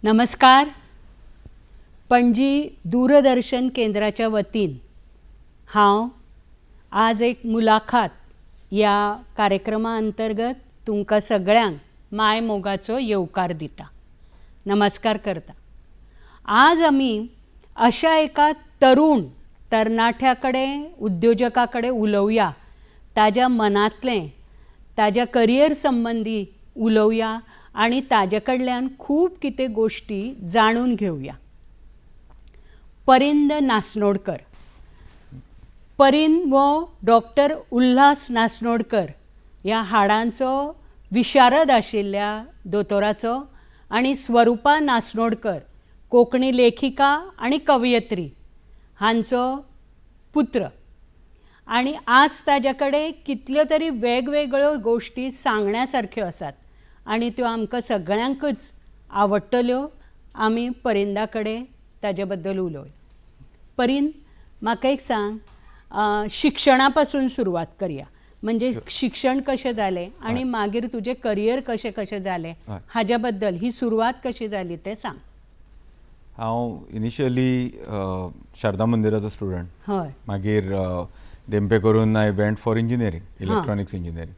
नमस्कार. पणजी दूरदर्शन केंद्राच्या वतीन हांव आज एक मुलाखत या कार्यक्रमा अंतर्गत तुमकां सगळ्यांक माय मोगाचो येवकार दिता, नमस्कार करता. आज आमी अशा एका तरणाट्या कडेन उद्योजका कडेन उलोवया, ताज्या मनांतलें ताज्या करियर संबंधी उलोवया आणि ताजे कडल्यान खूब कितें गोष्टी जाणून घेवया. परिंद नासनोडकर. परिंद वो डॉक्टर उल्हास नासनोडकर ह्या हाडांचो विशारद आशिल्ल्या दोतोराचो आनी स्वरुपा नासनोडकर कोंकणी लेखिका आनी कवयित्री हांचो पुत्र. आणि आज ताजे कडेन कितल्यो तरी वेगवेगळ्यो गोष्टी सांगण्या सारक्यो आसात आणि त्यो आमकां सगळ्यांकच आवडटल्यो. आमी परिंदा कडेन ताजे बद्दल उलोवया. परिंद, म्हाका एक सांग, शिक्षणा पासून सुरवात करया. म्हणजे शिक्षण कशें जालें आणि मागीर तुजें करियर कशें कशें जालें हाज्या बद्दल, ही सुरवात कशी जाली तें सांग. हांव इनिशियली शारदा मंदिराचो स्टुडंट. हय. मागीर देंपे करून I went for engineering, electronics engineering.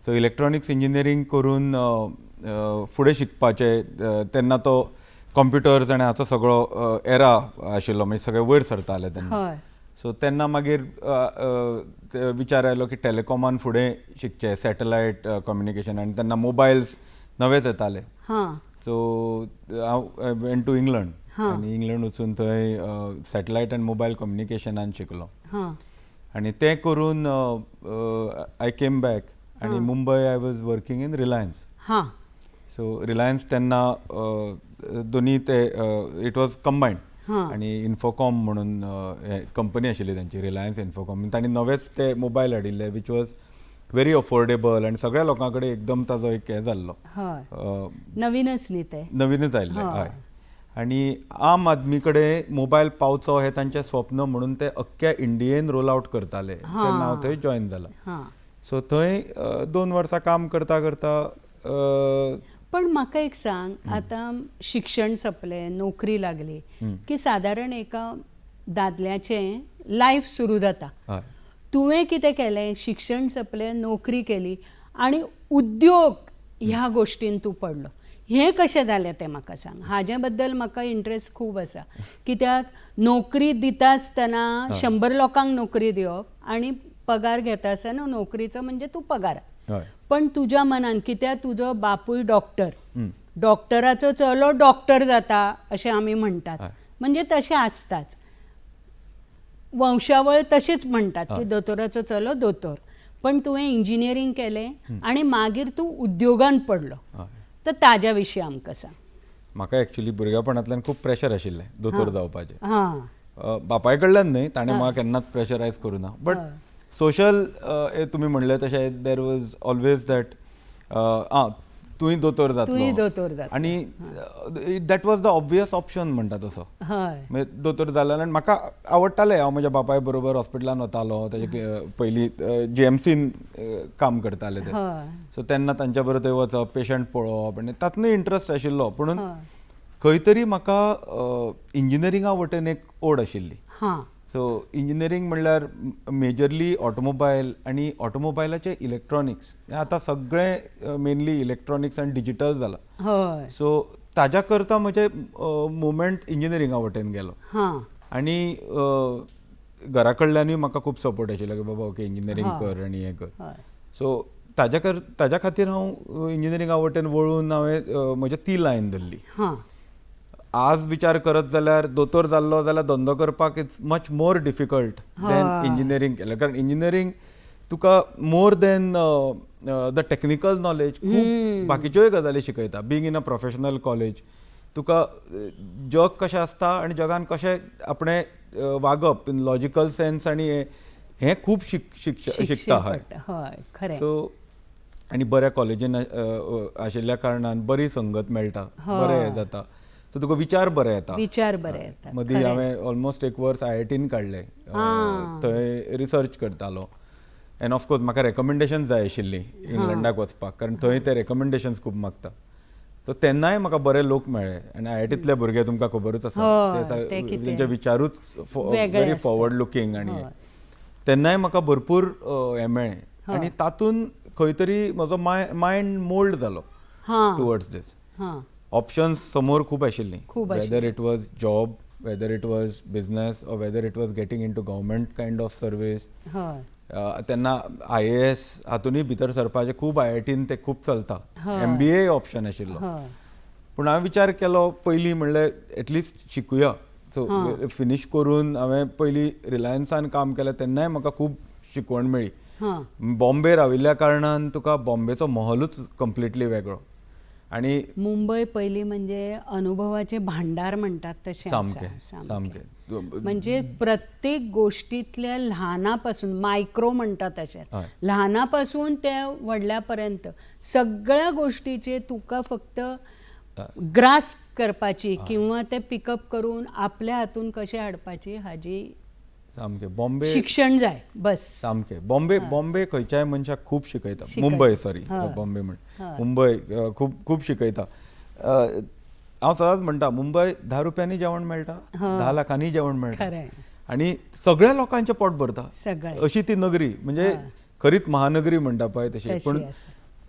So electronics engineering करून फुडें शिकपाचें तेन्ना तो कंप्युटर्स आनी हाचो सगळो एरा आशिल्लो, म्हणजे सगळें वयर सरतालें तेन्ना. सो तेन्ना मागीर विचार आयलो की टॅलिकॉमान फुडें शिकचें, सॅटेलायट कम्युनिकेशन, आनी तेन्ना मोबायल्स नवेच येताले. सो हांव वेंट टू इंग्लंड आनी इंग्लंड वचून थंय सॅटेलायट आनी मोबायल कम्युनिकेशनान शिकलो. आनी तें करून आय केम बॅक आनी Mumbai I was working in Reliance. So Reliance तेन्ना दोनी ते इट वॉज कंबायंड. आनी इन्फोकॉम म्हणून कंपनी आशिल्ली तांची, रिलायन्स इन्फोकॉम. तांणी नवेच ते मोबायल हाडिल्ले वीच वॉज व्हेरी अफोर्डेबल आनी सगळ्या लोकां कडेन एकदम ताजो एक हें जाल्लो. नवीनच न्ही ते, नवीनच आयिल्ले. हय. आनी आम आदमी कडेन मोबायल पावचो हें तांचें स्वप्न म्हणून ते अख्ख्या इंडियेन रोल आवट करताले. तेन्ना हांव थंय जॉयन जाला. सो थंय 2 वर्सां काम करता करता. पण म्हाका एक सांग, आतां शिक्षण सोंपलें, नोकरी लागली की सादारण एका दादल्याचें लायफ सुरू जाता. तुवें कितें केलें? शिक्षण सोंपलें, नोकरी केली आनी उद्योग ह्या गोश्टीन तूं पडलो. हें कशें जालें तें म्हाका सांग. हाजे बद्दल म्हाका इंट्रस्ट खूब आसा. कित्याक नोकरी दिता आसतना 100 लोकांक नोकरी दिवप आनी पगार घेता आसतना नोकरीचो म्हणजे तूं पगार. पण तुज्या मनान, कित्याक तुजो बापूय डॉक्टर, डॉक्टराचो चलो डॉक्टर जाता अशें आमी म्हणटात, म्हणजे तशें आसताच. वंशावळ तशीच म्हणटात की दोतोराचो चलो दोतोर. पण तुवें इंजिनियरींग केलें आनी मागीर तूं उद्योगान पडलो. तर ताज्या विशीं आमकां सांग. म्हाका एक्चुली भुरगेपणांतल्यान खूब प्रेशर आशिल्लें दोतोर जावपाचें. बापाय कडल्यान न्हय, ताणें म्हाका केन्नाच प्रेशरायज करूं ना. बट सोशल तुमी म्हणलें तशें देर वॉज ऑलवेज दॅट तुय दोतोर जातलो आनी that was the obvious option म्हणटा तसो. म्हणजे दोतोर जालें आनी म्हाका आवडटालें. हांव म्हज्या बापाय बरोबर हॉस्पिटलान वतालो. तेजे पयलीं GMCन काम करताले ते. सो तेन्ना तांच्या बरोबर थंय वचप, पेशंट पळोवप, आनी तातूंतय इंट्रस्ट आशिल्लो. पुणून खंय तरी म्हाका इंजिनियरिंगा वटेन एक ओड आशिल्ली. सो इंजिनियरींग म्हणल्यार मेजरली ऑटोमोबायल आनी ऑटोमोबायलाचे इलेक्ट्रॉनिक्स. हें आतां सगळें मेनली इलेक्ट्रॉनिक्स आनी डिजिटल जालां. सो ताज्या करता म्हजें मुवमेंट इंजिनियरिंगा वटेन गेलो. आनी घरा कडल्यानूय म्हाका खूब सपोर्ट आशिल्लो की बाबा ओके इंजिनियरींग कर आनी हें कर. सो ताज्या खातीर हांव इंजिनियरिंगा वटेन वळून हांवें म्हजी ती लायन धरली. आज विचार करत जाल्यार दोतोर जाल्लो जाल्यार धंदो करपाक it's much more difficult than engineering केलें. कारण इंजिनियरींग तुका more than the technical knowledge खूब बाकीच्योय गजाली शिकयता. Being in a professional college तुका जग कशें आसता आनी जगान कशें आपणें वागप इन लॉजिकल सेन्स आनी हें खूब शिकता. हय. सो आनी बऱ्या कॉलेजीन आशिल्ल्या कारणान बरी संगत मेळटा, बरें हें जाता. सो तुका विचार बरे येता. मदीं हांवें ऑलमोस्ट 1 वर्स IITन काडलें. थंय रिसर्च करतालो. एंड ऑफकोर्स म्हाका रेकमेंडेशन जाय आशिल्ली इंग्लंडाक वचपाक, कारण थंय ते रेकमेंडेशन्स खूब मागता. सो तेन्नाय म्हाका बरे लोक मेळ्ळे आनी IITतले भुरगे तुमकां खबरूच आसा तेंचे विचारूच व्हेरी फॉरवर्ड लुकींग आनी तेन्नाय म्हाका भरपूर हें मेळ्ळें आनी तातूंत खंय तरी म्हजो मायंड मोल्ड जालो टुवर्ड्स दीस. ऑप्शन्स समोर खूब आशिल्लीं, whether it was job, whether it was business or whether it was getting into government kind of service. तेन्ना IAS हातूंतय भितर सरपाचें खूब IITन ते खूब चलता, MBA ऑप्शन आशिल्लो. पूण हांवें विचार केलो पयलीं म्हणल्यार एटलिस्ट शिकुया. सो फिनीश करून हांवें पयलीं रिलायन्सान काम केलें तेन्नाय म्हाका खूब शिकवण मेळ्ळी. बॉम्बे राविल्ल्या कारणान तुका बॉम्बेचो महलूच कंप्लिटली वेगळो आनी मुंबय पयलीं म्हणजे अनुभवाचे भांडार म्हणटात तशें सामकें म्हणजे प्रत्येक गोष्टींतल्या ल्हानापासून मायक्रो म्हणटात तशें ल्हानापासून ते व्हडल्या पर्यंत सगळ्या गोष्टीचे तुका फक्त ग्रास करपाची किंवा ते पिकअप करून आपल्या हातून कशें हाडपाची हाजी सामकें बॉम्बे शिक्षण जाय बस. सामकें बॉम्बे खंयच्याय मनशाक खूब शिकयता. मुंबय सॉरी बॉम्बे म्हण मुंबय खूब शिकयता. हांव सदांच म्हणटा मुंबय 10 रुपयांनी जेवण मेळटा, 10 लाखांनी जेवण मेळटा आनी सगळ्या लोकांचें पोट भरता अशी ती नगरी. म्हणजे खरीच महानगरी म्हणटा पळय तशी. पूण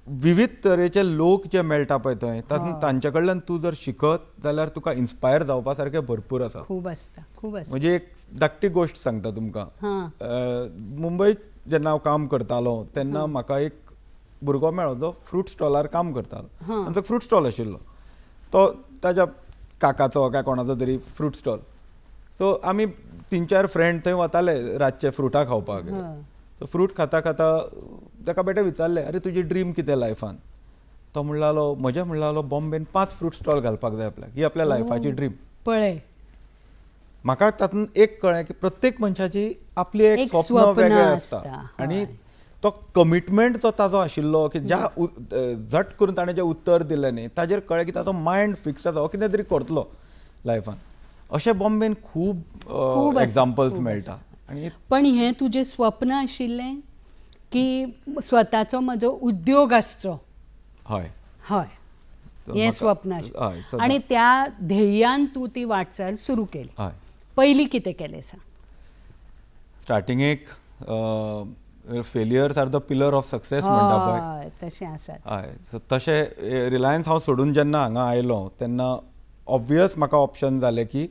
विविध तरेचे लोक जे मेळटा पळय थंय तातूंत तांचे कडल्यान तूं जर शिकत जाल्यार तुका इन्स्पायर जावपा सारकें भरपूर आसा. खूब आसता. म्हणजे एक धाकटी गोश्ट सांगता तुमकां. मुंबय जेन्ना हांव काम करतालो तेन्ना म्हाका एक भुरगो मेळ्ळो जो फ्रूट स्टॉलार काम करतालो. तांचो फ्रूट स्टॉल आशिल्लो. तो ताच्या काकाचो काय कोणाचो तरी फ्रूट स्टॉल. सो आमी 3-4 फ्रेंड थंय वताले रातचे फ्रुटां खावपाक. सो फ्रूट खाता ताका बेटे विचारलें अरे तुजी ड्रीम कितें लायफान. तो म्हणलालो म्हजें म्हणलालो बॉम्बेन 5 फ्रूट स्टॉल घालपाक जाय आपल्याक, ही आपल्या लायफाची ड्रीम. पळय म्हाका तातूंत एक कळ्ळें की प्रत्येक मनशाची आपली एक स्वप्न वेगळें आसता आनी तो कमिटमेंट जो ताजो आशिल्लो की ज्या झट करून ताणें जें उत्तर दिलें न्ही ताजेर कळ्ळें की ताजो मायंड फिक्स आसा, हो कितें तरी करतलो लायफान. अशें बॉम्बेन खूब एग्जाम्पल्स मेळटा. पण हें तुजें स्वप्न आशिल्लें की स्वताचो म्हजो उद्योग आसचो? हय हें स्वप्न आशिल्लें आनी त्या ध्येयान तूं ती वाटचाल सुरू केली. पयलीं कितें केलें सांग? स्टार्टिंगेक failures are the pillar of success म्हणटा पळय तशें आसा. हय सो तशें रिलायन्स हांव सोडून जेन्ना हांगा आयलो तेन्ना ऑब्वियस म्हाका ऑप्शन जालें की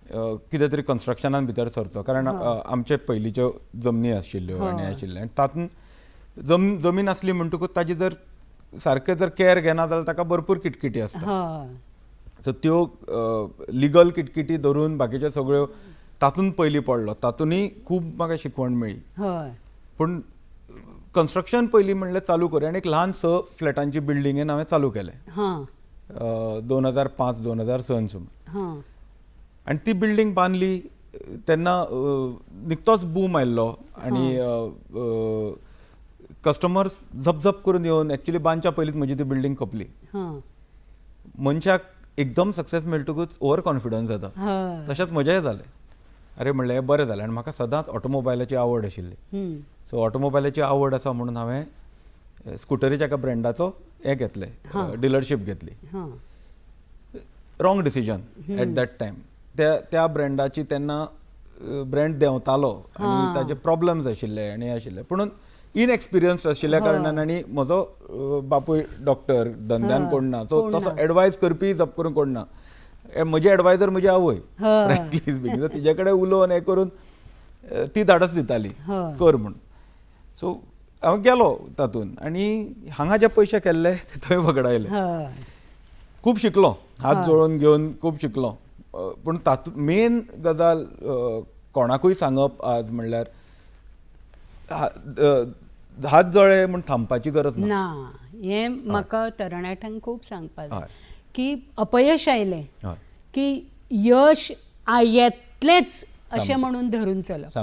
कितें तरी कन्स्ट्रक्शनान भितर सरचो. कारण आमचे पयलींच्यो जमनी आशिल्ल्यो आनी आशिल्ले आनी तातूंत जमीन आसली म्हणटकूच ताजी जर सारकें जर कॅर घेना जाल्यार ताका भरपूर किटकिटी आसता. सो त्यो लिगल किटकिटी धरून बाकीच्यो सगळ्यो तातूंत पयलीं पडलो. तातूंतय खूब म्हाका शिकवण मेळ्ळी. पूण कन्स्ट्रक्शन पयलीं म्हणलें चालू करूया आनी एक ल्हान 6 फ्लॅटांची बिल्डिंगेन हांवें चालू केलें 2005-2006 सुमार. आनी ती बिल्डींग बांदली तेन्ना निकतोच बूम आयिल्लो आनी कस्टमर्स झप करून येवन एक्चुली बांदच्या पयलींच म्हजी ती बिल्डींग खपली. मनशाक एकदम सक्सेस मेळटकूच ओवर कॉन्फिडन्स जाता. तशेंच म्हजेंय जालें. अरे म्हणलें हें बरें जालें. आनी म्हाका सदांच ऑटोमोबायलाची आवड आशिल्ली. सो ऑटोमोबायलाची आवड आसा म्हणून हांवें स्कुटरीच्या एका ब्रँडाचो हें घेतलें, डिलरशीप घेतली. Wrong decision at that time. त्या ब्रँडाची तेन्ना ब्रँड देंवतालो आनी ताजे प्रॉब्लम्स आशिल्ले आनी आशिल्ले. पूण इनएक्सपिरियन्स्ड आशिल्ल्या कारणान आनी म्हजो बापूय डॉक्टर, धंद्यान कोण ना, सो तसो एडवायज करपी जप करून कोण ना. म्हजी एडवायजर म्हजी आवय फ्रँकली स्पीकिंग. तिचे कडेन उलोवन हें करून ती धाडस दिताली कर म्हूण. सो हांव गेलो तातूंत आनी हांगा जे पयशे केल्ले ते थंय वगडायले. खूब शिकलो, हात जोडून घेवन खूब शिकलो. पूण तातूंत मेन गजाल कोणाकूय सांगप आज म्हणल्यार हात जळे म्हूण थांबपाची गरज ना. हें म्हाका तरणाट्यांक खूब सांगपाक जाय की अपयश आयलें की यश येतलेंच अशें म्हणून धरून चलप.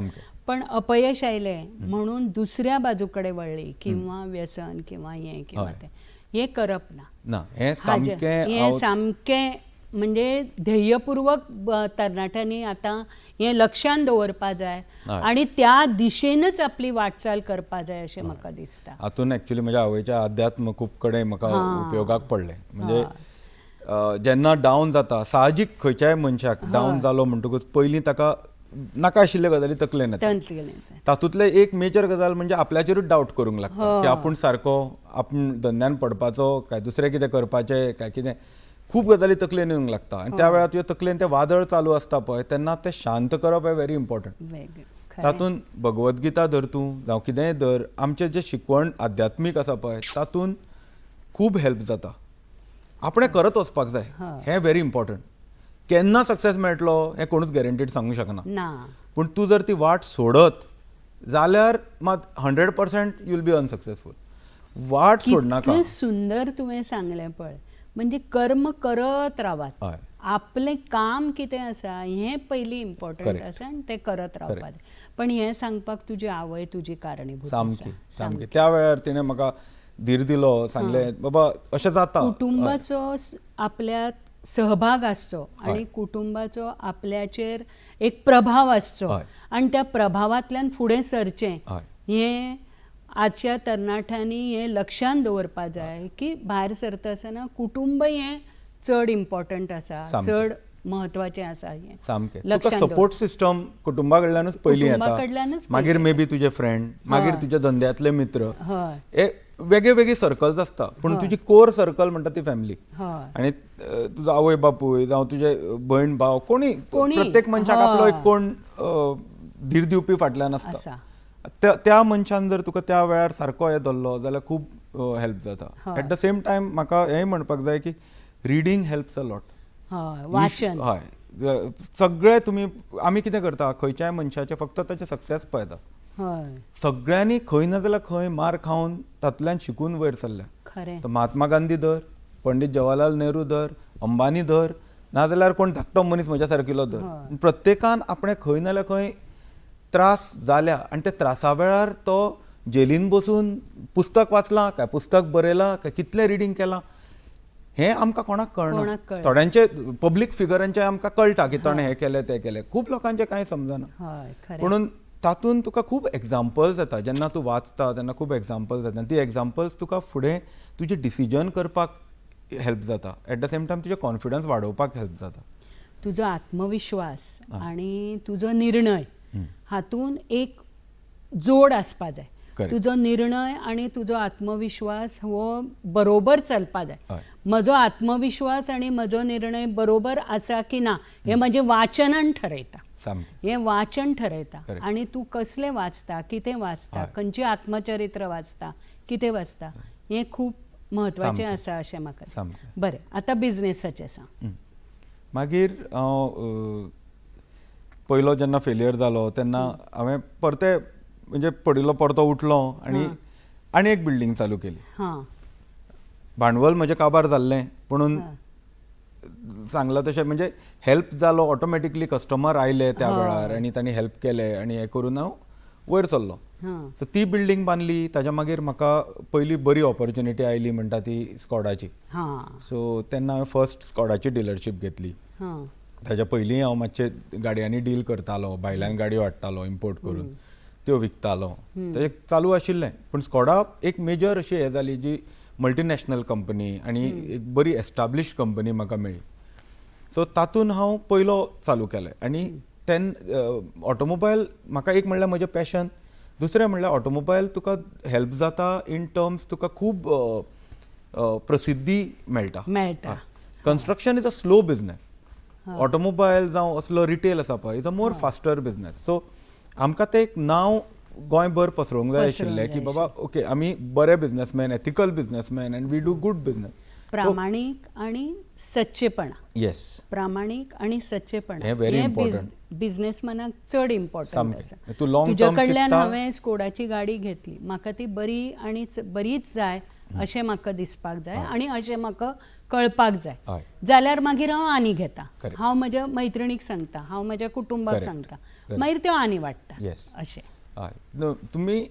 पण अपयश आयलें म्हणून दुसऱ्या बाजू कडेन वळ्ळी किंवा व्यसन किंवा हें किंवा तें हें करप ना. हें सामकें म्हणजे ध्येयपूर्वक तरणाट्यांनी आतां हें लक्षांत दवरपा जाय आनी त्या दिशेनच आपली वाटचाल करपा जाय अशें म्हाका दिसता. हातून एक्चुअली म्हज्या आवयच्या अध्यात्म खूब कडेन म्हाका उपयोगाक पडले. म्हणजे जेन्ना डावन जाता, साहजीक खंयच्याय मनशाक डावन जालो म्हणटकूच पयलीं ताका नाका आशिल्ले गजाली तकलेन येता. तातूंतले एक मेजर गजाल म्हणजे आपल्याचेरूच डावट करूंक लागता की आपूण सारको, आपूण धंद्यान पडपाचो काय दुसरें कितें करपाचें काय कितें, खूब गजाली तकलेन येवंक लागता. आनी त्या वेळार तुज्या तकलेन तें वादळ चालू आसता पळय, तेन्ना तें शांत करप हें व्हेरी इम्पॉर्टंट. तातूंत भगवद्गीता धर तूं जावं कितेंय धर, आमचें जें शिकवण आध्यात्मीक आसा पळय तातूंत खूब हेल्प जाता. आपणें करत वचपाक जाय, हें व्हेरी इम्पॉर्टंट. केन्ना सक्सेस मेळटलो हें कोणूच गॅरंटीड सांगूंक शकना, पूण तूं जर ती वाट सोडत जाल्यार मात 100% यू विल बी अनसक्सेसफूल. वाट सोडनाका. कितलें सुंदर तुवें सांगलें पळय. म्हणजे कर्म करत रावात. आपलें काम कितें आसा हें पयलीं इम्पॉर्टंट आसा आनी तें करत रावपाक. पण हें सांगपाक तुजी आवय तुजी कारणीभूत सामकी सामकी. त्या वेळार तिणें म्हाका धीर दिलो, सांगलें बाबा अशें जाता. कुटुंबाचो आपल्यात सहभाग आसचो आनी कुटुंबाचो आपल्याचेर एक प्रभाव आसचो आनी त्या प्रभावांतल्यान फुडें सरचें हें आजच्या तरणाट्यांनी हें लक्षांत दवरपा जाय की भायर सरता आसतना कुटुंब हें चड इम्पॉर्टंट आसा, चड म्हत्वाचें आसा. हें सामकें. तुका सपोर्ट सिस्टम कुटुंबा कडल्यानूच पयलीं येता, मागीर मे बी तुजे फ्रेंड, मागीर तुजे धंद्यातले मित्र, हे वेगळे वेगळी सर्कल्स आसता, पूण तुजी कोर सर्कल म्हणटा ती फॅमिली. आनी तुजो आवय बापूय जावं तुजे भयण भाव कोणी प्रत्येक मनशाक आपलो एक कोण धीर दिवपी फाटल्यान आसता. त्या मनशान जर तुका त्या वेळार सारको हे धरलो जाल्यार खूब हेल्प जाता. एट द सेम टायम म्हाका हेंय म्हणपाक जाय की रिडींग हेल्प्स अ लॉट. वाचन. हय, सगळे तुमी आमी कितें करता, खंयच्याय मनशाचे फक्त ताचे सक्सेस पळयता. सगळ्यांनी खंय ना जाल्यार खंय मार खावन तातूंतल्यान शिकून वयर सरल्या. महात्मा गांधी धर, पंडीत जवाहरलाल नेहरू धर, अंबानी धर, नाजाल्यार कोण धाकटो मनीस म्हज्या सारकिलो धर, प्रत्येकान आपणे खंय ना जाल्यार खंय त्रास जाल्या आनी त्या त्रासा वेळार तो जेलीन बसून पुस्तक वाचलां काय पुस्तक बरयलां काय कितलें रिडींग केलां हें आमकां कोणाक कळना. थोड्यांचे पब्लीक फिगरांचे आमकां कळटा की ताणें हें केलें तें केलें, खूब लोकांचें कांय समजना. म्हणून तातूंत तुका खूब एग्जाम्पल्स येता. जेन्ना तूं वाचता तेन्ना खूब एग्जाम्पल्स येता. ती एग्जाम्पल्स तुका फुडें तुजें डिसिजन करपाक हेल्प जाता. एट द सेम टायम तुजें कॉन्फिडन्स वाडोवपाक हेल्प जाता. तुजो आत्मविश्वास आनी तुजो निर्णय हातून एक जोड आसपा जाय. तुजो निर्णय आनी तुजो आत्मविश्वास हो बरोबर चलपा जाय. म्हजो आत्मविश्वास आनी म्हजो निर्णय बरोबर आसा की ना हें म्हजें वाचनान ठरयता. हें वाचन ठरयता. आनी तूं कसलें वाचता, कितें वाचता, खंयचें आत्मचरित्र वाचता, कितें वाचता, हें खूब म्हत्वाचें आसा अशें म्हाका दिसता. बरें, आतां बिजनेसाचें सांग. मागीर हांव पयलो जेन्ना फेलियर जालो तेन्ना हांवें परते म्हणजे पडिल्लो परतो उठलो आनी एक बिल्डींग चालू केली. भांडवल म्हजें काबार जाल्लें, पुणून सांगलां तशें म्हणजे हेल्प जालो. ऑटोमॅटिकली कस्टमर आयले त्या वेळार आनी तांणी हेल्प केलें आनी हें करून हांव वयर सरलो. सो ती बिल्डींग बांदली. ताच्या मागीर म्हाका पयली बरी ऑपॉर्च्युनिटी आयली म्हणटा ती स्कॉडाची. सो तेन्ना हांवें फर्स्ट स्कॉडाची डिलरशीप घेतली. ताच्या पयलीं हांव मातशे गाडयांनी डील करतालो, भायल्यान गाडयो हाडटालो इम्पोर्ट करून, त्यो विकतालो. तें चालू आशिल्लें. पूण स्कॉडा एक मेजर अशी हें जाली जी मल्टीनॅशनल कंपनी आनी एक बरी एस्टाब्लिश कंपनी म्हाका मेळ्ळी. सो तातूंत हांव पयलो चालू केलें. आनी ऑटोमोबायल म्हाका एक म्हणल्यार म्हजें पॅशन, दुसरें म्हणल्यार ऑटोमोबायल तुका हेल्प जाता इन टर्म्स तुका खूब प्रसिद्धी मेळटा. Construction is a slow business. Automobile जावं असलो रिटेल आसा पळय is a more faster business. So आमकां तें एक नांव गोंयभर पसरोवंक जाय आशिल्लें की बाबा ओके आमी बरे businessman, ethical businessman and we do good business. प्रामाणीक आनी सच्चेपणा. येस, प्रामाणीक आनी सच्चेपणा हें व्हेरी इम्पॉर्टंट. बिजनेसमॅनाक चड इम्पॉर्टंट आसा. तुज्या कडल्यान हांवें स्कॉडाची गाडी घेतली, म्हाका ती बरी आनी बरीच जाय अशें म्हाका दिसपाक जाय आनी अशें म्हाका कळपाक जाय. जाल्यार मागीर हांव आनी घेता. हांव म्हज्या मैत्रिणीक सांगता, हांव म्हज्या कुटुंबाक सांगता, मागीर त्यो आनी वाडटा अशें. तुमी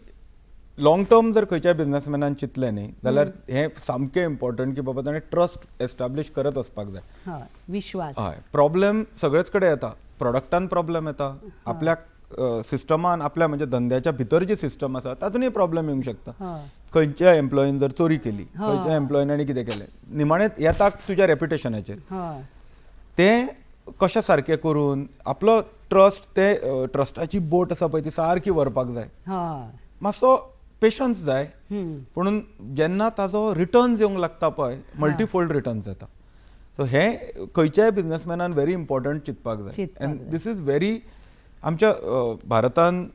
लॉंग टर्म जर खंयच्याय बिझनेसमॅनान चिंतलें न्ही जाल्यार हें सामकें इम्पॉर्टंट की बाबा ताणें ट्रस्ट एस्टाब्लीश करत वचपाक जाय. हय विश्वास. हय प्रॉब्लेम सगळेच कडेन येता, प्रोडक्टान प्रॉब्लेम येता, आपल्या सिस्टमान आपल्या म्हणजे धंद्याच्या भितर जी सिस्टम आसा तातूंतय प्रॉब्लेम येवंक शकता. हय खंयच्या एम्प्लॉईन जर चोरी केली, खंयच्या एम्प्लॉयनांनी कितें केलें, निमाणें येता तुज्या रेप्युटेशनाचेर. हय तें कशें सारकें करून आपलो ट्रस्ट ते ट्रस्टाची बोट आसा पळय ती सारकी व्हरपाक जाय. हय मातसो पेशन्स जाय. पूण जेन्ना ताजो रिटर्न्स येवंक लागता पळय मल्टीफोल्ड रिटर्न्स येता. सो हे खंयच्याय बिझनेसमॅनान व्हेरी इम्पॉर्टंट चिंतपाक जाय. एंड दीस इज व्हेरी आमच्या भारतान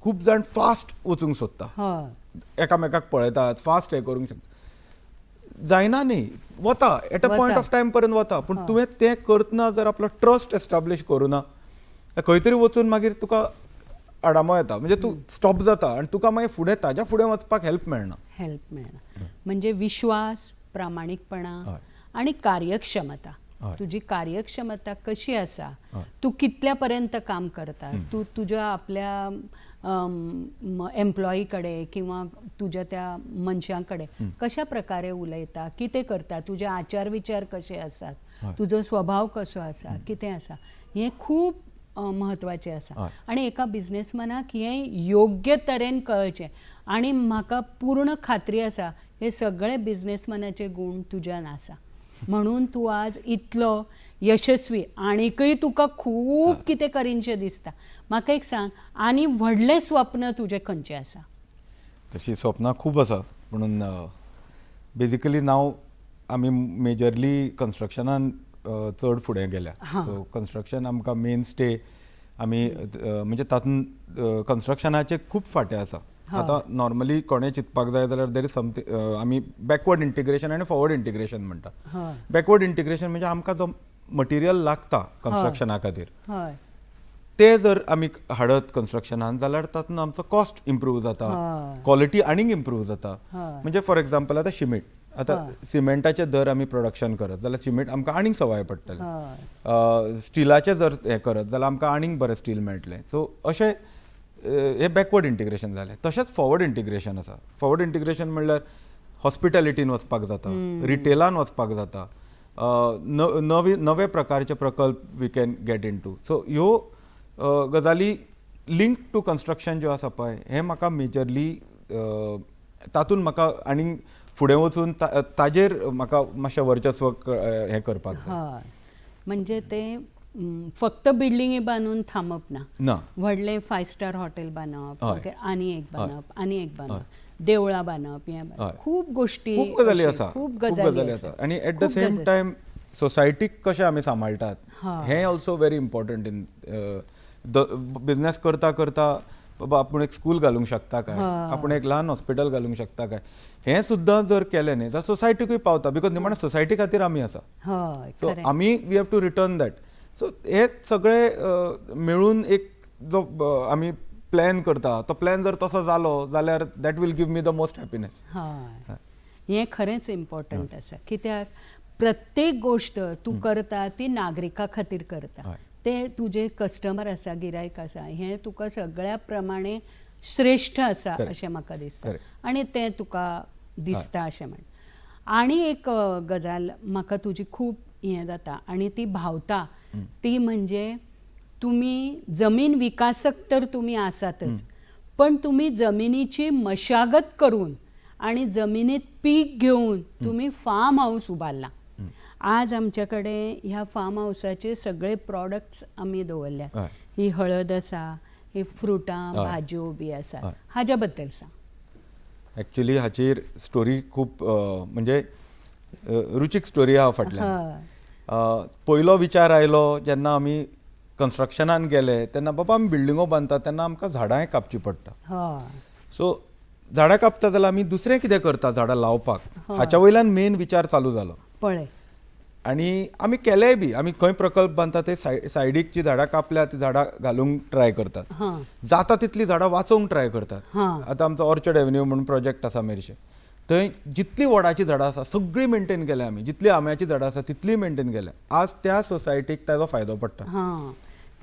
खूब जाण फास्ट वचूंक सोदता, हय एकामेकाक पळयतात, फास्ट हे करूंक शकता. जायना न्ही, वता at a point of time पर्यंत वता. पूण तुवें तें करतना जर आपलो ट्रस्ट एस्टाब्लीश करूना खंय तरी वचून मागीर तुका आडामो येता, म्हणजे तूं स्टॉप जाता आनी तुका मागीर फुडें ताज्या फुडें वचपाक हेल्प मेळना. हेल्प मेळना. म्हणजे विश्वास, प्रामाणीकपणा आणि कार्यक्षमता. तुझी कार्यक्षमता कशी आसा, तूं कितल्या पर्यंत काम करता, तूं तुज्या आपल्या एम्प्लॉई कडेन किंवा तुज्या त्या मनशां कडेन कशा प्रकारे उलयता, कितें करता, तुजे आचार विचार कशे आसात, तुजो स्वभाव कसो आसा, कितें आसा, हें खूब महत्वाचें आसा. आनी एका बिझनेसमॅनाक हें योग्य तरेन कळचें. आनी म्हाका पूर्ण खात्री आसा हे सगळे बिझनेसमॅनाचे गूण तुज्यान आसा, म्हणून तूं आज इतलो यशस्वी. आनीकय तुका खूब कितें करीनशें दिसता. म्हाका एक सांग, आनी व्हडलें स्वप्न तुजें खंयचें आसा? तशी स्वप्नां खूब आसा, म्हणून बेजिकली नाव आमी मेजरली कन्स्ट्रक्शनान चड फुडें गेल्या. सो कन्स्ट्रक्शन आमकां मेन स्टे आमी म्हणजे तातूंत कन्स्ट्रक्शनाचे खूब फाटें आसा. आतां नॉर्मली कोणें चिंतपाक जाय जाल्यार देर इज समथींग आमी बॅकवर्ड इंटिग्रेशन आनी फॉरवर्ड इंटिग्रेशन म्हणटा. बॅकवर्ड इंटिग्रेशन म्हणजे आमकां जो मटिरियल लागता कन्स्ट्रक्शना खातीर ते जर आमी हाडत कन्स्ट्रक्शनान जाल्यार तातूंत आमचो कॉस्ट इम्प्रूव जाता, क्वॉलिटी आनीक इम्प्रूव जाता. म्हणजे फॉर एग्जाम्पल आतां सिमेंट, आतां सिमेंटाचे दर आमी प्रोडक्शन करत जाल्यार सिमेंट आमकां आनीक सवाय पडटलें. स्टिलाचें जर हें करत जाल्यार आमकां आनीक बरें स्टील मेळटलें. सो अशें हे बॅकवर्ड इंटिग्रेशन जालें. तशेंच फॉरवर्ड इंटिग्रेशन आसा. फॉरवर्ड इंटिग्रेशन म्हणल्यार हॉस्पिटॅलिटीन वचपाक जाता, रिटेलान वचपाक जाता, नवे प्रकारचे प्रकल्प we can get into. So ह्यो गजाली लिंक टू कन्स्ट्रक्शन ज्यो आसा पळय हें म्हाका मेजरली तातूंत म्हाका आनीक फुडें वचून ताजेर म्हाका मातशें वर्चस्व हें करपाक जाय. म्हणजे ते फक्त बिल्डिंगी बांदून थांबप ना, व्हडलें 5 स्टार हॉटेल बांदप, आनी एक बांदप, आनी एक बांदप, देवळां बांदप, हें बांदप, खूब गोश्टी, खूब गजाली आसा, खूब गजाली आसा. आनी एट द सेम टायम सोसायटीक कशें आमी सांबाळटात हें also very important. In business करता करता बाबा आपूण एक स्कूल घालूंक शकता काय, आपूण एक ल्हान हॉस्पिटल घालूंक शकता काय, हें सुद्दां जर केलें न्ही जाल्यार सोसायटीकूय पावता. बिकॉज निमाणे सोसायटी खातीर आमी आसा. सो आमी we have to return that. So हे सगळे मेळून एक जो आमी प्लॅन करता तो प्लॅन जर तसो जालो जाल्यार that will give me the most happiness. हें खरेंच इम्पॉर्टंट आसा. कित्याक प्रत्येक गोश्ट तूं करता ती नागरिका खातीर करता. ते तुजे कस्टमर आसा, गिरायक आसा, हें तुका सगळ्या प्रमाणे श्रेश्ठ आसा अशें म्हाका दिसता. आनी तें तुका दिसता अशें म्हण. आनी एक गजाल म्हाका तुजी खूब हें जाता आनी ती भावता, ती म्हणजे तुमी जमीन विकासक तर तुमी आसातच, पण तुमी जमिनीची मशागत करून आणि जमिनीत पीक घेऊन तुम्ही फार्म हाऊस उबारला. आज आमच्या कडेन ह्या फार्म हाऊसाचे सगळे प्रॉडक्ट्स आमी दवरल्यात. ही हळद आसा, ही फ्रुटां भाज्यो बी आसा, हाज्या बद्दल सांग. एक्चुअली हाचेर स्टोरी खूब म्हणजे रुचीक स्टोरी आहा फाटल्यान. पयलो विचार आयलो जेन्ना आमी कन्स्ट्रक्शनान गेले तेन्ना बाबा आमी बिल्डिंगो बांदता तेन्ना आमकां झाडांय कापची पडटा. सो झाडां कापता जाल्यार आमी दुसरें कितें करता झाडां लावपाक, हाच्या वयल्यान मेन विचार चालू जालो. पळय आनी आमी केलेय बी. आमी खंय प्रकल्प बांदता ते सायडीक जी झाडां कापल्या ती झाडां घालूंक ट्राय करतात. जाता तितली झाडां वाचोवंक ट्राय करतात. आतां आमचो ऑर्चर्ड एव्हेन्यू म्हणून प्रोजेक्ट आसा मेरशे, थंय जितली वडाची झाडां आसा सगळीं मेंटेन केल्या आमी. जितली आंब्याची झाडां आसा तितली मेंटेन केल्या. आज त्या सोसायटीक ताजो फायदो पडटा.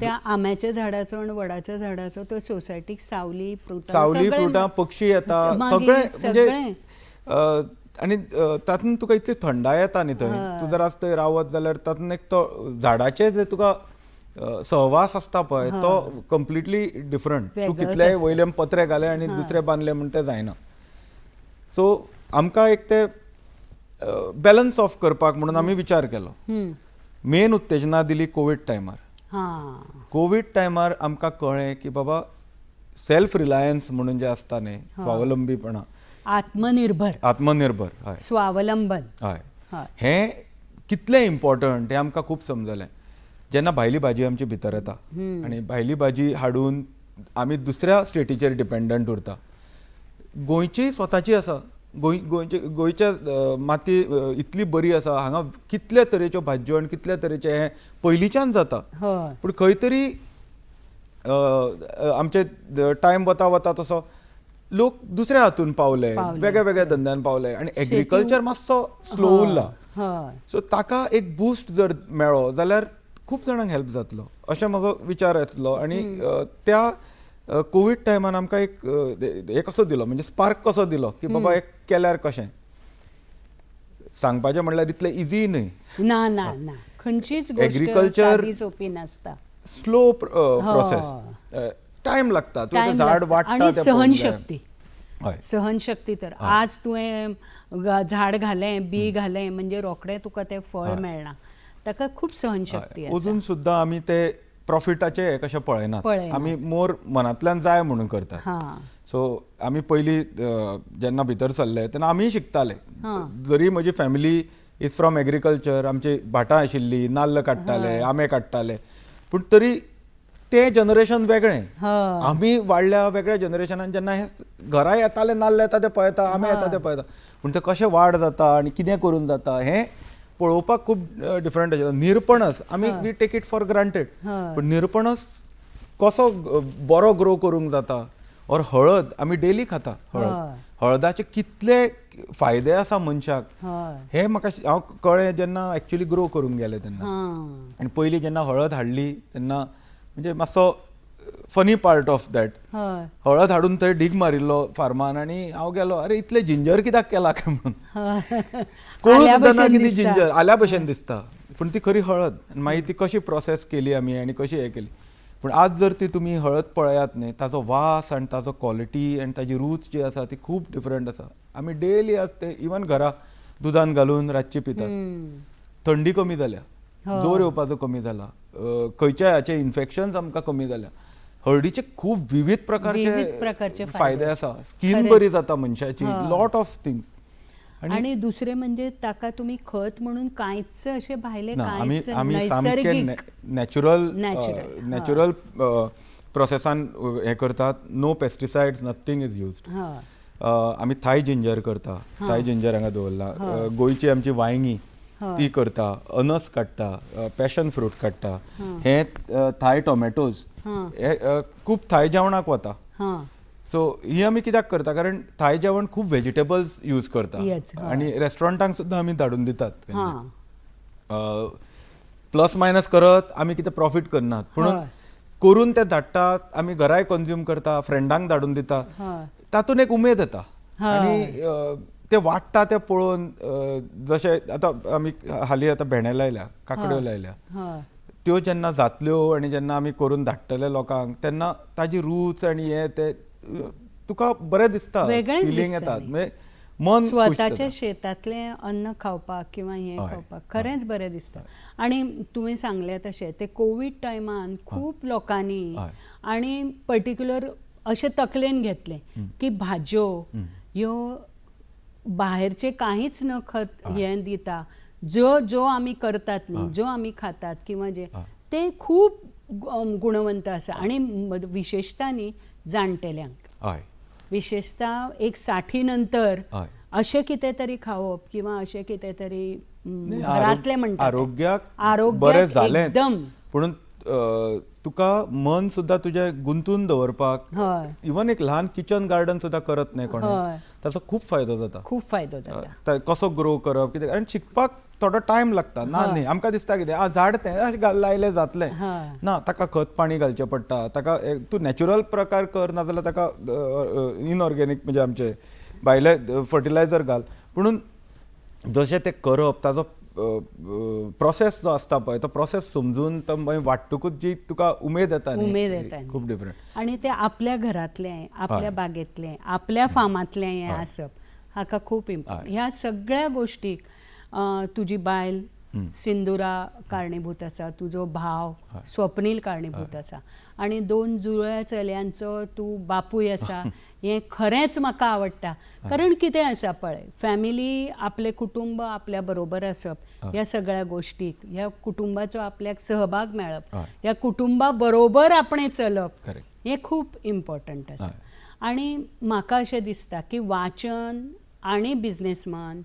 त्या आंब्याच्या झाडाचो आणि वडाच्या झाडाचो तो सोसायटीक सावली फ्रुटां पक्षी येता सगळे म्हणजे आणि तातूंत तुका इतली थंडाय येता न्ही थंय तूं जर आज थंय रावत जाल्यार तातूंत एक तो झाडाचे जे तुका सहवास असता पळय तो कंप्लिटली डिफरंट. तूं कितलेय वयले पत्रे घाले आनी दुसरे बांदले म्हण ते जायना. सो आमकां एक ते बॅलन्स ऑफ करपाक म्हणून आमी विचार केलो. मेन उत्तेजना दिली कोवीड टायमार. कोवीड टायमार आमकां कळ्ळें की बाबा सेल्फ रिलायन्स म्हणून जे आसता न्ही स्वावलंबीपणा आत्मनिर्भर हय स्वावलंबन हय हें कितलें इम्पॉर्टंट हें आमकां खूब समजलें. जेन्ना भायली भाजी आमची भितर येता आनी भायली भाजी हाडून आमी दुसऱ्या स्टेटीचेर डिपेंडंट उरता. गोंयची स्वताची आसा. गोंयच्या माती इतली बरी आसा. हांगा कितले तरेच्यो भाज्यो आनी कितले तरेचे हें पयलींच्यान जाता. पूण खंय तरी आमचे टायम वता वता तसो लोक दुसऱ्या हातून पावले, वेगळ्या वेगळ्या धंद्यान पावले आनी एग्रीकल्चर मातसो स्लो उरला. सो ताका एक बूस्ट जर मेळ्ळो जाल्यार खूब जाणांक हेल्प जातलो अशें म्हजो विचार येतलो. आनी त्या कोवीड टायमान आमकां एक कसो दिलो म्हणजे स्पार्क कसो दिलो की बाबा एक केल्यार कशें. सांगपाचें म्हणल्यार इतलें इजी न्हय. ना ना ना खंयचीच एग्रीकल्चर सोपी नासता. स्लो प्रोसेस टायम लागता. तूं तें झाड वाडटा तें सहनशक्ती तर आज तुवें झाड घालें बी घालें म्हणजे रोखडें तुका तें फळ मेळना. ताका खूब सहनशक्ती आसा. अजून सुद्दां आमी ते प्रॉफिटाचे हे कशें पळयनात. आमी मोर मनांतल्यान जाय म्हणून करतात. सो आमी पयलीं जेन्ना भितर सरले तेन्ना आमी शिकताले. जरी म्हजी फॅमिली इज फ्रॉम एग्रीकल्चर आमची भाटां आशिल्लीं नाल्ल काडटाले आंबे काडटाले पूण तरी तें जनरेशन वेगळें. आमी वाडल्या वेगळ्या जनरेशनान जेन्ना हे घरा येताले नाल्ल येता ते पळयता आंबे येता ते पळयता पूण ते कशें वाड जाता आनी कितें करून जाता हें पळोवपाक खूब डिफरंट आशिल्लो. निरपणस आमी we take it for granted पूण निरपणस कसो बरो ग्रो करूंक जाता. और हळद आमी डेली खाता. हळदाचे कितले फायदे आसा मनशाक हे म्हाका हांव कळ्ळें जेन्ना एक्चुअली ग्रो करूंक गेले तेन्ना. आनी पयलीं जेन्ना हळद हाडली तेन्ना म्हणजे मातसो फनी पार्ट ऑफ दॅट हळद हाडून थंय ढीग मारिल्लो फार्मान आनी हांव गेलो अरे इतले जिंजर कित्याक केला काय म्हणून. कळूच ना कितें जिंजर आल्या भशेन दिसता पूण ती खरी हळद. मागीर ती कशी प्रोसेस केली आमी आनी कशी हें केली. पूण आज जर ती तुमी हळद पळयात न्ही ताचो वास आनी ताचो क्वॉलिटी आनी ताची रूच जी आसा ती खूब डिफरंट आसा. आमी डेली आज ते इवन घरा दुदान घालून रातची पितात. थंडी कमी जाल्या जोर येवपाचो कमी जाला खंयच्या हाचे इन्फेक्शन्स आमकां कमी जाल्या. हळदीचे खूब विविध प्रकारचे फायदे आसा. स्कीन बरी जाता मनशाची लॉट ऑफ थिंग्स. आणि दुसरे म्हणजे ताका तुम्ही खत म्हणून कांयच अशे भायले आमी सामके नॅचरल प्रोसेसान हे करतात. No pesticides nothing is used. आमी थाय जिंजर करता. थाय जिंजर हांगा दवरला. गोंयची आमची वांयगी ती करता. अनस काडटा. पॅशन फ्रूट काडटा. हे थाय टोमॅटोज हे खूब थाय जेवणाक वता. सो ही आमी कित्याक करता कारण थाय जेवण खूब व्हेजिटेबल्स यूज करता आनी रेस्टॉरंटांक सुद्दां आमी धाडून दितात. प्लस मायनस करत आमी कितें प्रॉफीट करनात पूण करून ते धाडटात आमी घराय कन्ज्यूम करता फ्रेंडांक धाडून दिता. तातूंत एक उमेद येता आनी ते वाडटा ते पळोवन जशें आतां आमी हालीं आतां भेंडे लायल्या काकड्यो लायल्या त्यो जेन्ना जातल्यो आनी जेन्ना आमी करून धाडटले लोकांक तेन्ना ताजी रूच आनी हे ते तुका बरें दिसता फिलींग येतात. मन स्वताच्या शेतातलें अन्न खावपाक किंवा हें खावपाक खरेंच बरें दिसता. आनी तुवें सांगलें तशें ते कोवीड टायमान खूब लोकांनी आनी पर्टिक्युलर अशें तकलेन घेतलें की भाज्यो ह्यो भायरचे कांयच न खत हें दिता जो आमी करतात न्ही जो आमी खातात किंवा जे ते खूब गुणवंत आसा. आनी विशेशता न्ही जाणटेल्यांक विशेषता एक 60 नंतर अशें कितें तरी खावप किंवा अशें कितें तरी घरांतलें म्हणटा आरोग्याक बरें जालें पूण तुका मन सुद्दां तुजें गुंतून दवरपाक इवन एक ल्हान किचन गार्डन सुद्दां करत न्ही कोणें ताचो खूब फायदो जाता. खूब फायदो जाता. कसो ग्रो करप कितें आनी शिकपाक थोडो टायम लागता ना न्ही आमकां दिसता कितें झाड तें अशें लायलें जातलें ना ताका खत पाणी घालचें पडटा ताका तूं नॅचरल प्रकार कर नाजाल्यार ताका इनऑर्गेनीक म्हणजे आमचे भायले फर्टिलायझर घाल पुणून जशें तें करप ताजो प्रोसेस जो आसता पळय तो प्रोसेस समजून तो मागीर वाडटकूच जी तुका उमेद येता न्ही खूब डिफरंट आणि ते आपल्या घरातलें आपल्या बागेतलें आपल्या फार्मातलें हें आसप हाका खूब इम्पॉर्टंट ह्या सगळ्या गोश्टीक तुजी बायल सिंदुरा कारणीभूत आसा तुजो भाव स्वप्नील कारणीभूत आसा आणि 2 जुळ्या चलयांचो तूं बापूय आसा हें खरेंच म्हाका आवडटा कारण कितें आसा पळय फॅमिली आपलें कुटुंब आपल्या बरोबर आसप ह्या सगळ्या गोश्टीक ह्या कुटुंबाचो आपल्याक सहभाग मेळप ह्या कुटुंबा बरोबर आपणें चलप हें खूब इम्पॉर्टंट आसा आणि म्हाका अशें दिसता की वाचन आणि बिझनेसमॅन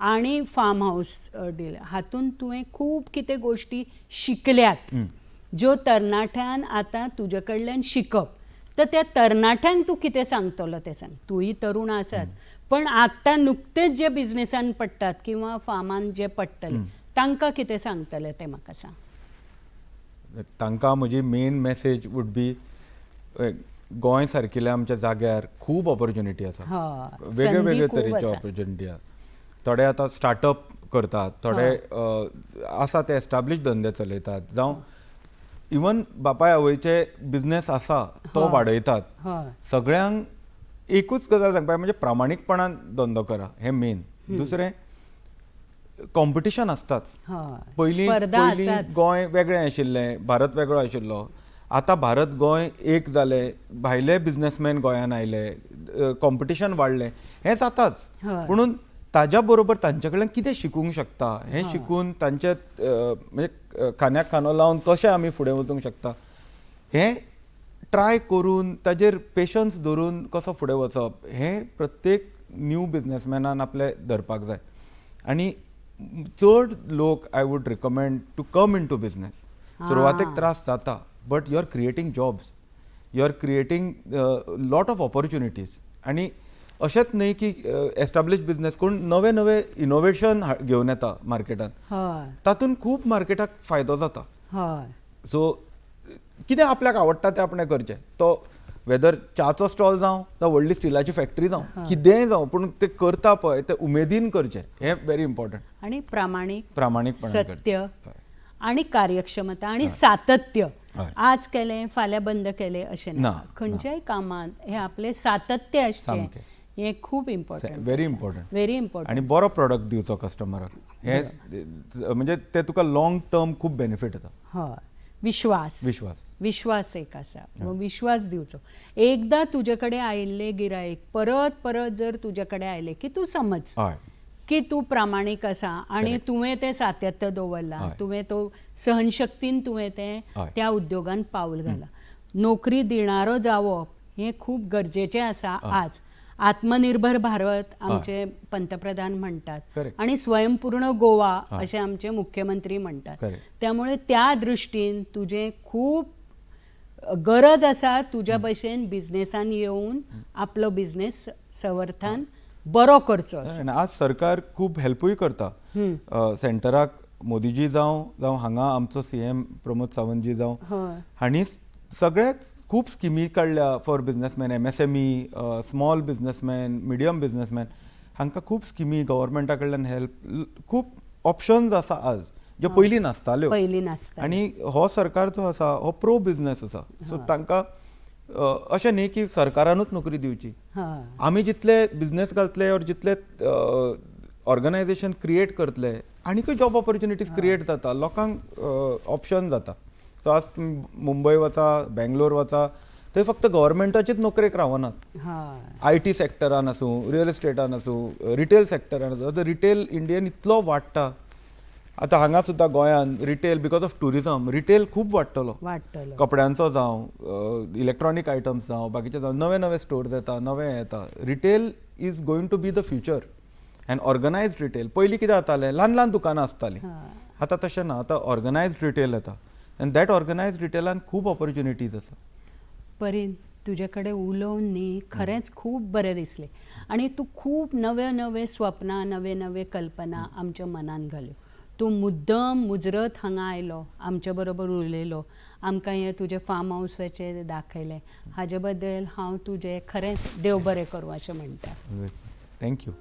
आणि फार्म हाऊस डील हातून तुवें खूब कितें गोश्टी शिकल्यात ज्यो तरणाट्यान आतां तुजे कडल्यान शिकप तर त्या तरणाट्यांक तूं कितें सांगतलो तें सांग तूंय तरूण आसाच पण आतां नुकतेच जे बिझनेसान पडटात किंवा फार्मान जे पडटले तांकां कितें सांगतले तें म्हाका सांग तांकां म्हजी main message would be Goa सारकिल्या आमच्या जाग्यार खूब ऑपॉर्च्युनिटी आसा वेगळे वेगळे तरेचे ऑपॉर्च्युनिटी आसा थोडे आतां स्टार्टअप करतात थोडे आसा ते एस्टाब्लीश धंदे चलयतात जावं इवन बापाय आवयचे बिझनेस आसा तो वाडयतात सगळ्यांक एकूच गजाल सांगपाक म्हणजे प्रामाणीकपणान धंदो करा हें मेन दुसरें कॉम्पिटिशन आसताच पयलीं गोंय वेगळें आशिल्लें भारत वेगळो आशिल्लो आतां भारत गोंय एक जालें भायले बिझनेसमॅन गोंयान आयले कॉम्पिटिशन वाडलें हें जाताच पुणून ताज्या बरोबर तांचे कडल्यान कितें शिकूंक शकता हें शिकून तांचे म्हणजे खांद्याक खांदो लावन कशें आमी फुडें वचूंक शकता हें ट्राय करून ताजेर पेशन्स धरून कसो फुडें वचप हें प्रत्येक न्यू बिझनेसमॅनान आपले धरपाक जाय आनी चड लोक I would recommend to come into business सुरवातेक त्रास जाता but you are creating jobs you are creating lot of opportunities आनी अशेंच न्हय की एस्टाब्लीश बिझनेस कोण नवे नवे इनोवेशन घेवन येता मार्केटांत तातूंत खूब मार्केटाक फायदो जाता सो कितें आपल्याक आवडटा तें आपणें करचें तो वेदर च्याचो स्टॉल जावं जावं व्हडली स्टिलाची फॅक्टरी जावं कितेंय जावं पूण तें करता पळय तें उमेदीन करचें हें व्हेरी इम्पॉर्टंट आनी प्रामाणीकपण करचें सत्य आणि कार्यक्षमता आणि सातत्य आज केलें फाल्यां बंद केलें अशें ना खंयच्याय कामांत हें आपलें सातत्य आसचें हें खूब important very important very important आनी बरो प्रॉडक्ट दिवचो कस्टमराक हें म्हणजे ते तुका लाँग टर्म खूब बेनिफीट येता हय विश्वास एक आसा विश्वास दिवचो एकदां तुजे कडेन आयिल्ले गिरायक परत परत जर तुजे कडेन आयले की तूं समज की तूं प्रामाणीक आसा आणि तुवें तें सातत्य दवरलां तुवें तो सहनशक्तीन तुवें तें त्या उद्योगान पावल घाला नोकरी दिणारो जावप हें खूब गरजेचें आसा आज आत्मनिर्भर भारत आमचे पंतप्रधान म्हणटात आणि स्वयंपूर्ण गोवा असे आमचे मुख्यमंत्री म्हणटात त्यामुळे त्या दृष्टीन तुझे खूप गरज आसा तुझ्या भशेन बिझनेसान येवन आपलो बिझनेस संवर्थन बरो करचो आज सरकार खूब हेल्पूय करता सेंटराक मोदीजी जावं हांगा आमचो सीएम प्रमोद सावंतजी जावं हांणी सगळेच खूब स्किमी काडल्या for businessman MSME small businessman medium businessman हांकां खूब स्किमी गव्हर्मेंटा कडल्यान हेल्प खूब ऑप्शन्स आसा आज जे पयलीं नासताल्यो आनी हो सरकार जो आसा हो प्रो बिझनेस आसा सो तांकां अशें न्ही की सरकारानूच नोकरी दिवची आमी जितले बिझनेस घालतले और जितले ऑर्गनायझेशन क्रिएट करतले आनीकूय जॉब ऑपॉर्च्युनिटीज क्रिएट जाता लोकांक ऑप्शन जाता सो आज मुंबय वचा बेंगलोर वचा थंय फक्त गव्हर्मेंटाचीच नोकरेक रावनात IT सॅक्टरान आसूं रियल एस्टेटान आसूं रिटेल सॅक्टरान आसूं आतां रिटेल इंडियन इतलो वाडटा आतां हांगा सुद्दां गोंयान retail because of tourism retail खूब वाडटलो कपड्यांचो जावं इलेक्ट्रॉनीक आयटम्स जावं बाकीचे जावं नवे नवे स्टोर्स येता नवे येता retail is going to be the future and organised retail पयलीं कितें जातालें ल्हान ल्हान दुकानां आसतालीं आतां तशें ना आतां ऑर्गनायज्ड रिटेल येता अँड दॅट ऑर्गनायज्ड रिटेलान खूब ऑपॉर्च्युनिटीज आसा परीन तुजे कडेन उलोवन न्ही खरेंच खूब बरें दिसलें आनी तूं खूब नवे नवे स्वप्नां नवे नवे कल्पना आमच्या मनान घाल्यो तूं मुद्दम मुजरत हांगा आयलो आमचे बरोबर उलयलो आमकां हें तुजें फार्म हावसाचें दाखयलें हाजे बद्दल हांव तुजें खरेंच देव बरें करूं अशें म्हणटा. थँक्यू.